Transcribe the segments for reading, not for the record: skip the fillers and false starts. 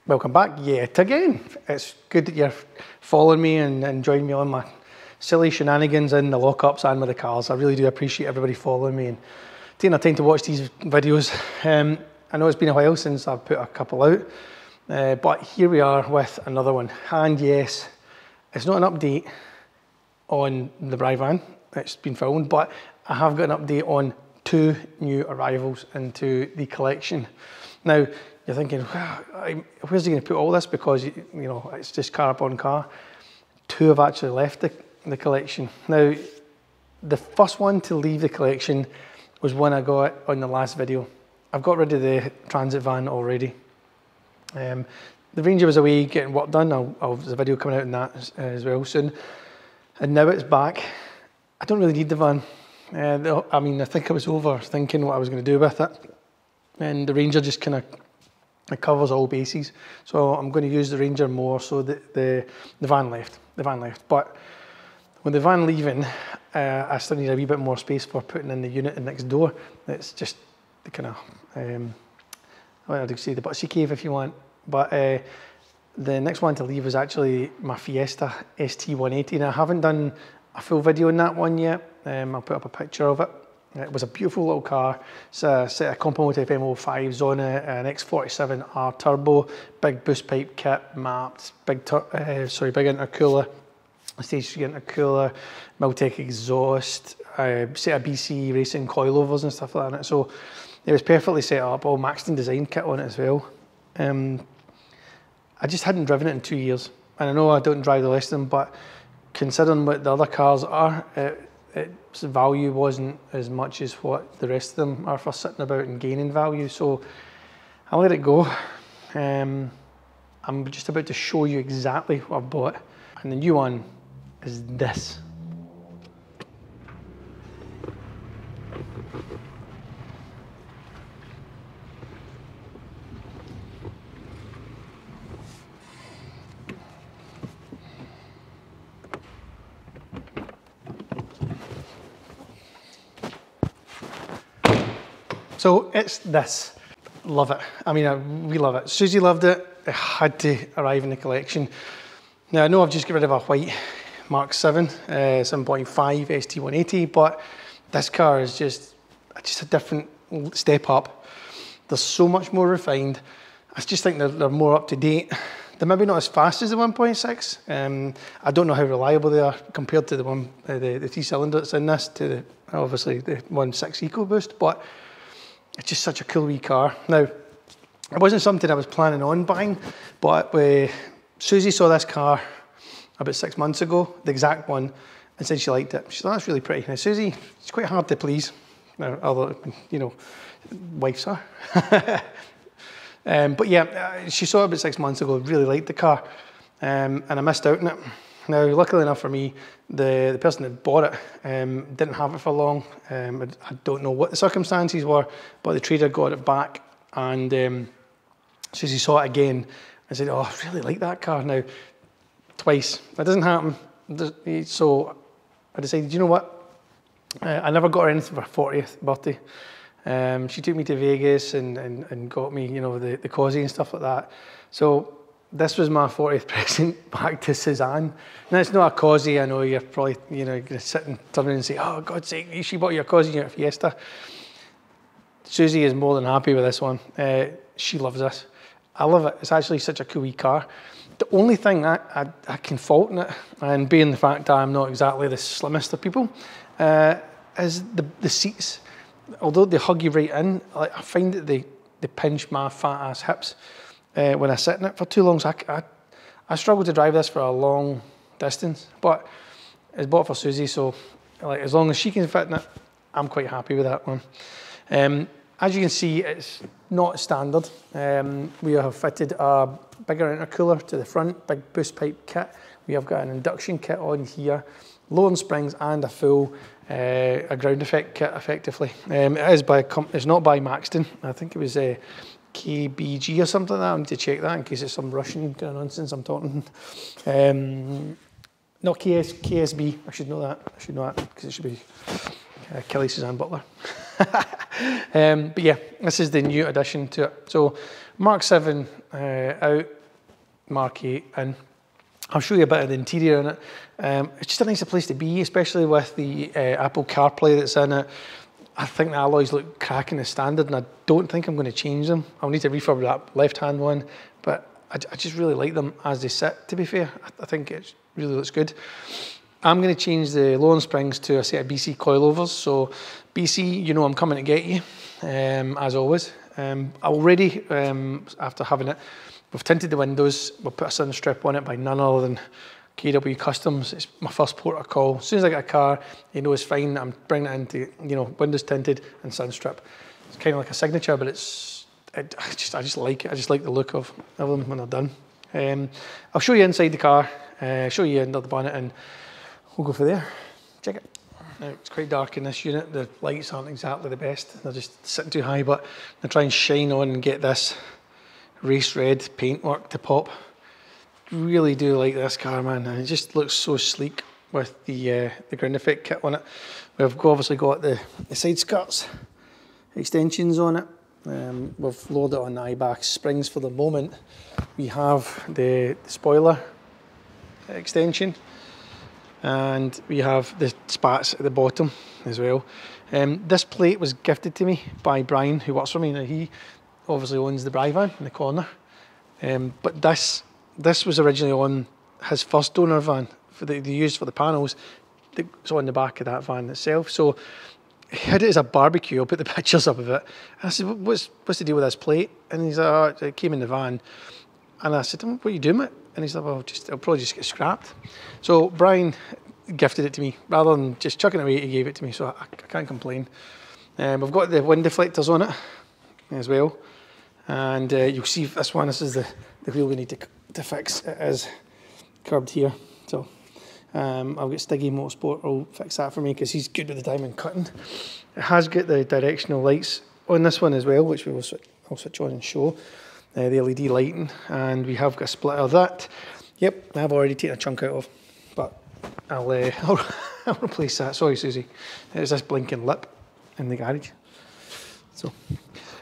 Welcome back yet again. It's good that you're following me and joining me on my silly shenanigans in the lockups and with the cars. I really do appreciate everybody following me and taking the time to watch these videos. I know it's been a while since I've put a couple out, but here we are with another one. And yes, it's not an update on the Bryvan, it's been filmed, but I have got an update on 2 new arrivals into the collection. Now, you're thinking, where's he going to put all this? Because, you know, it's just car upon car. 2 have actually left the collection. Now, the first one to leave the collection was one I got on the last video. I've got rid of the Transit van already. The Ranger was away getting work done. There's a video coming out on that as well soon. And now it's back. I don't really need the van. I mean, I think I was overthinking what I was going to do with it. And the Ranger just kind of it covers all bases, so I'm going to use the Ranger more. So the van left. But with the van leaving, I still need a wee bit more space for putting in the unit next door. It's just the kind of I would say the Butsy Cave if you want. But the next one to leave is actually my Fiesta ST180. Now I haven't done a full video on that one yet. I'll put up a picture of it. It was a beautiful little car. It's a set of Compimotive M05s on it, an X47R turbo, big boost pipe kit, mapped, big intercooler, stage 3 intercooler, Miltech exhaust, set of BC racing coilovers and stuff like that. So it was perfectly set up, all Maxton design kit on it as well. I just hadn't driven it in 2 years. And I know I don't drive the rest of them, but considering what the other cars are, its value wasn't as much as what the rest of them are for sitting about and gaining value, so I let it go. I'm just about to show you exactly what I've bought, and the new one is this. So it's this. Love it. I mean, we love it. Susie loved it. It had to arrive in the collection. Now, I know I've just got rid of a white Mark 7, 7.5 ST180, but this car is just a different step up. They're so much more refined. I just think they're more up to date. They're maybe not as fast as the 1.6. I don't know how reliable they are compared to the 3-cylinder that's in this, to obviously the 1.6 EcoBoost, but it's just such a cool wee car. Now, it wasn't something I was planning on buying, but Susie saw this car about 6 months ago, the exact one, and said she liked it. She thought, that's really pretty. Now, Susie, she's quite hard to please, although, you know, wives are. But yeah, she saw it about 6 months ago, really liked the car, and I missed out on it. Now, luckily enough for me, the person that bought it didn't have it for long. I don't know what the circumstances were, but the trader got it back, and Susie saw it again and said, oh, I really like that car. Now, twice. That doesn't happen. So I decided, you know what? I never got her anything for her 40th birthday. She took me to Vegas and got me, you know, the Cosy and stuff like that. So this was my 40th present back to Suzanne. Now, it's not a Cosy. I know you're probably, you know, going to sit and turn around and say, oh, God's sake, she bought you a Cosy and you're a Fiesta. Susie is more than happy with this one. She loves this. I love it. It's actually such a cool wee car. The only thing I can fault in it, and being the fact that I'm not exactly the slimmest of people, is the seats. Although they hug you right in, I find that they pinch my fat ass hips when I sit in it for too long. So I struggle to drive this for a long distance, but it's bought for Susie, so like as long as she can fit in it, I'm quite happy with that one. As you can see, it's not standard. We have fitted a bigger intercooler to the front, big boost pipe kit. We have got an induction kit on here, lowering springs and a full a ground effect kit, effectively. It is it's not by Maxton. I think it was KBG or something like that. I need to check that in case it's some Russian kind of nonsense I'm talking. Not KSB. I should know that. I should know that because it should be Kelly Suzanne Butler. But yeah, this is the new addition to it. So Mark 7 out, Mark 8 in. I'll show you a bit of the interior in it. It's just a nicer place to be, especially with the Apple CarPlay that's in it. I think the alloys look cracking as standard, and I don't think I'm going to change them. I'll need to refurb that left-hand one, but I just really like them as they sit, to be fair. I think it really looks good. I'm going to change the Lowland Springs to a set of BC coilovers. So BC, you know I'm coming to get you, as always. Already, after having it, we've tinted the windows, we'll put a sun strip on it by none other than KW Customs. It's my first port of call. As soon as I get a car, you know it's fine. I'm bringing it into, you know, windows tinted and sun strip. It's kind of like a signature, but I just like it. I just like the look of them when they're done. I'll show you inside the car, show you under the bonnet, and we'll go for there. Check it. Now, it's quite dark in this unit. The lights aren't exactly the best. They're just sitting too high, but I'll try and shine on and get this race red paintwork to pop. Really do like this car, man, and it just looks so sleek with the ground effect kit on it. We've obviously got the side skirts extensions on it. We've loaded it on the Eibach springs for the moment. We have the spoiler extension, and we have the spats at the bottom as well. This plate was gifted to me by Brian, who works for me. Now, he obviously owns the Bry van in the corner, but this was originally on his first owner van for they used for the panels. It's on the back of that van itself. So he had it as a barbecue. I'll put the pictures up of it. And I said, what's the deal with this plate? And he's like, oh, it came in the van. And I said, what are you doing with it? And he's like, well, it'll probably just get scrapped. So Brian gifted it to me. Rather than just chucking it away, he gave it to me. So I can't complain. We've got the wind deflectors on it as well. And you'll see this one, this is the wheel we need to fix. It is curbed here. So I'll get Stiggy Motorsport will fix that for me because he's good with the diamond cutting. It has got the directional lights on this one as well, which I'll switch on and show. The LED lighting, and we have got a splitter of that. Yep, I've already taken a chunk out of, but I'll replace that. Sorry, Susie. There's this blinking lip in the garage. So,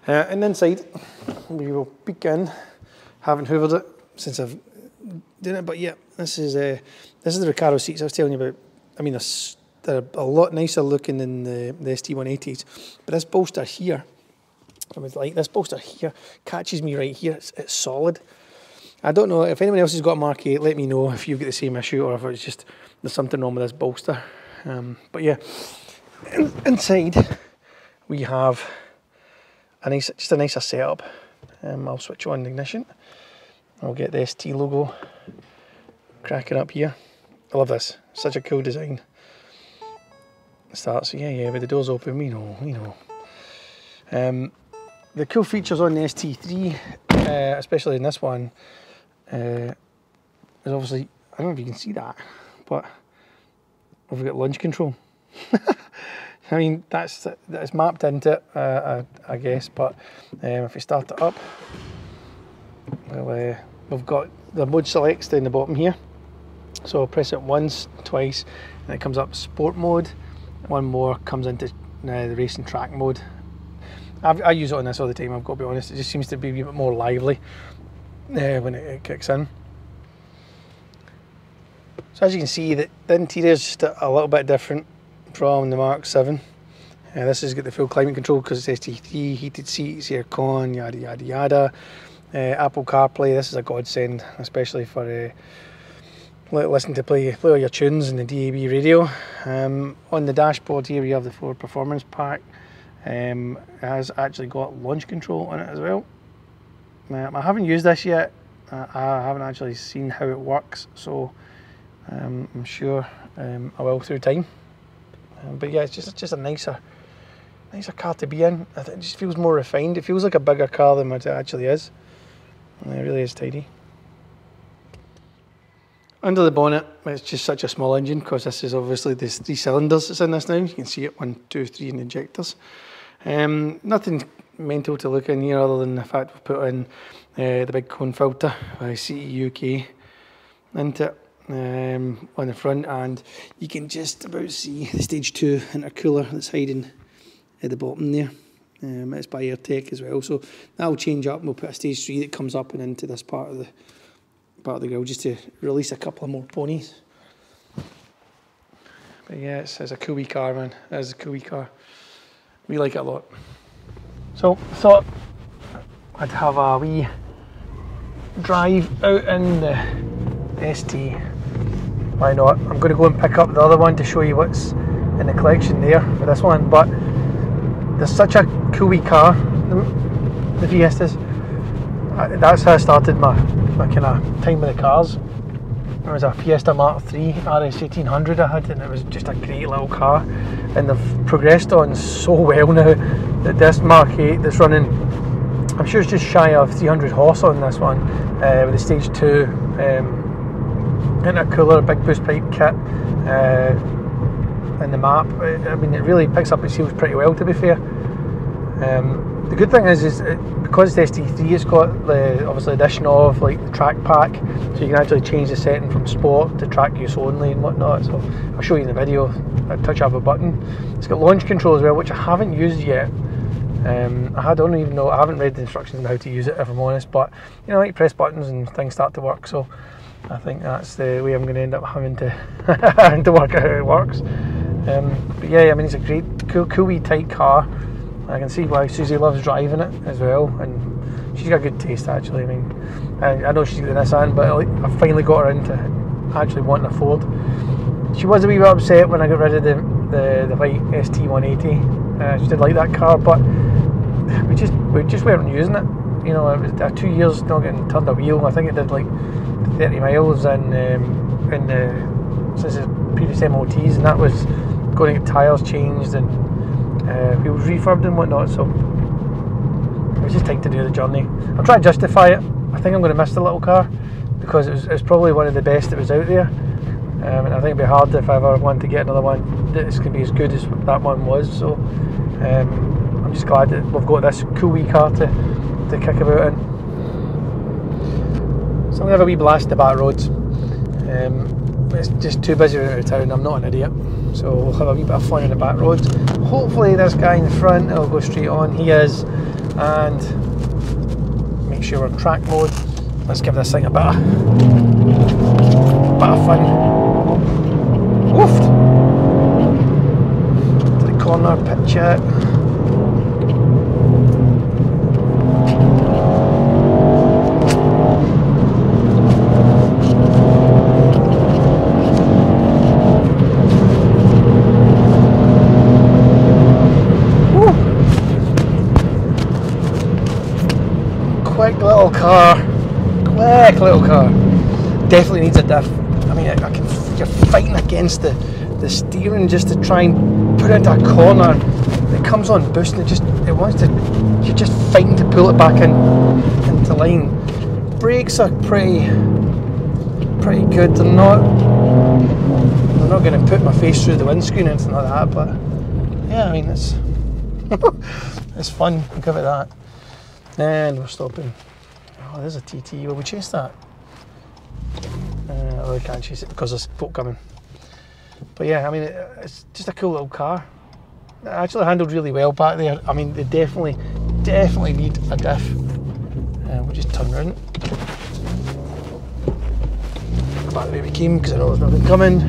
and inside, we will peek in. Haven't hoovered it since I've done it, but yeah, this is the Recaro seats I was telling you about. I mean, they're a lot nicer looking than the ST180s, but this bolster here, I was like, this bolster here catches me right here. It's solid. I don't know if anyone else has got a Mark 8. Let me know if you've got the same issue or if it's just there's something wrong with this bolster. But yeah, inside we have just a nicer setup. I'll switch on the ignition. I'll get the ST logo cracking up here. I love this. Such a cool design. It starts, yeah, with the doors open. We know. The cool features on the ST3, especially in this one, is obviously, I don't know if you can see that, but we've got launch control. I mean, that's mapped into it, I guess, but if we start it up, well, we've got the mode selects down the bottom here. So I'll press it once, twice, and it comes up sport mode. One more comes into the racing track mode. I use it on this all the time, I've got to be honest. It just seems to be a bit more lively when it kicks in. So as you can see, the interior is just a little bit different from the Mark 7. This has got the full climate control because it's ST3, heated seats, aircon, yada yada yada. Apple CarPlay, this is a godsend, especially for listening to play all your tunes in the DAB radio. On the dashboard here we have the Ford Performance Pack. It has actually got launch control on it as well. I haven't used this yet. I haven't actually seen how it works, so I'm sure I will through time. But yeah, it's just a nicer car to be in. I think it just feels more refined. It feels like a bigger car than what it actually is. It really is tidy. Under the bonnet, it's just such a small engine because this is obviously the 3 cylinders that's in this now. You can see it 1, 2, 3 in the injectors. Nothing mental to look in here other than the fact we've put in the big cone filter by CE UK into it on the front, and you can just about see the stage 2 intercooler that's hiding at the bottom there. It's by Airtech as well, so that'll change up and we'll put a stage 3 that comes up and into this part of the grill just to release a couple of more ponies. But yeah, it's a cool wee car, man. It is a cool wee car. We like it a lot. So I thought I'd have a wee drive out in the ST. Why not? I'm going to go and pick up the other one to show you what's in the collection there for this one, but there's such a cool wee car, the Fiestas. That's how I started my kind of time with the cars. There was a Fiesta Mark III RS 1800 I had, and it was just a great little car, and they've progressed on so well now that this Mark 8 that's running, I'm sure it's just shy of 300 horse on this one, with the stage 2 intercooler, big boost pipe kit, and the map. I mean, it really picks up its heels pretty well, to be fair. The good thing is because it's ST3, it's got the obviously addition of like the track pack, so you can actually change the setting from sport to track use only and whatnot. So I'll show you in the video. I touch of a button. It's got launch control as well, which I haven't used yet. I don't even know. I haven't read the instructions on how to use it, if I'm honest. But you know, like press buttons and things start to work. So I think that's the way I'm going to end up having to to work out how it works. But yeah, I mean, it's a great, cool wee tight car. I can see why Susie loves driving it as well, and she's got good taste actually. I mean, I know she's got this Nissan, but I finally got her into actually wanting a Ford. She was a wee bit upset when I got rid of the white ST180. She did like that car, but we just weren't using it. You know, it was 2 years not getting turned a wheel. I think it did like 30 miles in since its previous MOTs, and that was going to get tyres changed and wheels refurbed and whatnot, so it was just time to do the journey. I'm trying to justify it. I think I'm going to miss the little car because it was probably one of the best that was out there, and I think it'd be hard if I ever want to get another one that's going to be as good as that one was. So I'm just glad that we've got this cool wee car to kick about in. So I'm going to have a wee blast in the back roads. It's just too busy out of town. I'm not an idiot, so we'll have a wee bit of fun in the back roads. Hopefully this guy in the front will go straight on. He is, and make sure we're in track mode. Let's give this thing a bit of fun. Woofed to the corner, pitch it. Quick little car, definitely needs a diff. I mean, you're fighting against the steering just to try and put it into a corner. It comes on boost and you're just fighting to pull it back into line. Brakes are pretty good. They're not going to put my face through the windscreen or anything like that, but yeah, I mean, it's it's fun. I'll give it that. And we're stopping. Oh, there's a TT. Will we chase that? I really can't chase it because there's folk coming. But yeah, I mean, it's just a cool little car. It actually handled really well back there. I mean, they definitely need a diff. We'll just turn around. Back the way we came because I know there's nothing coming.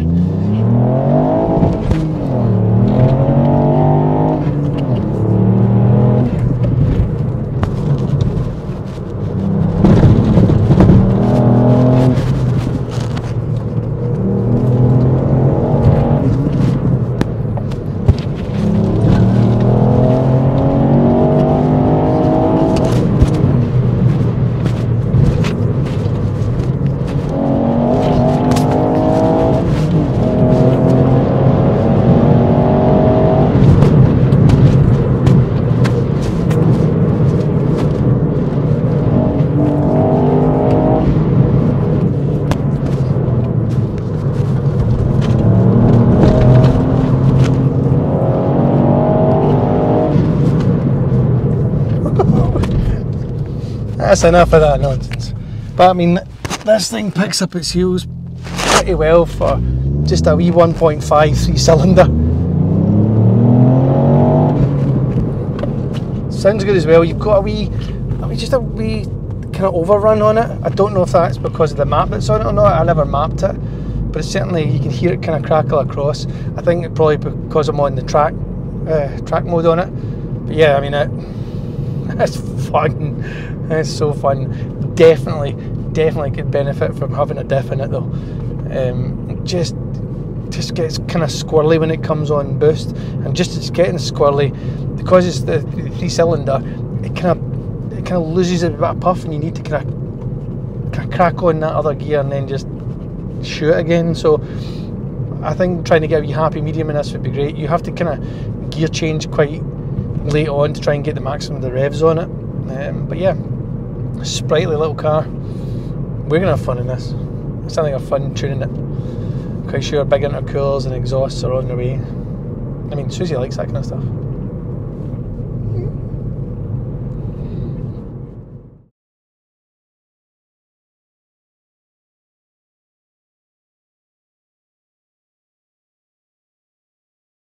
That's enough of that nonsense. But I mean, this thing picks up its heels pretty well for just a wee 1.5 3-cylinder. Sounds good as well. You've got just a wee kind of overrun on it. I don't know if that's because of the map that's on it or not. I never mapped it, but it's certainly, you can hear it kind of crackle across. I think it's probably because I'm on the track mode on it. But yeah, I mean, it's fun. It's so fun. Definitely could benefit from having a diff in it though. Just gets kind of squirrely when it comes on boost, and just it's getting squirrely because it's the 3-cylinder. It kind of loses a bit of puff, and you need to kind of crack on that other gear and then just shoot again. So I think trying to get a wee happy medium in this would be great. You have to kind of gear change quite late on to try and get the maximum of the revs on it. But yeah, sprightly little car. We're gonna have fun in this. It's something of fun tuning it. Quite sure big intercoolers and exhausts are on their way. I mean, Susie likes that kind of stuff.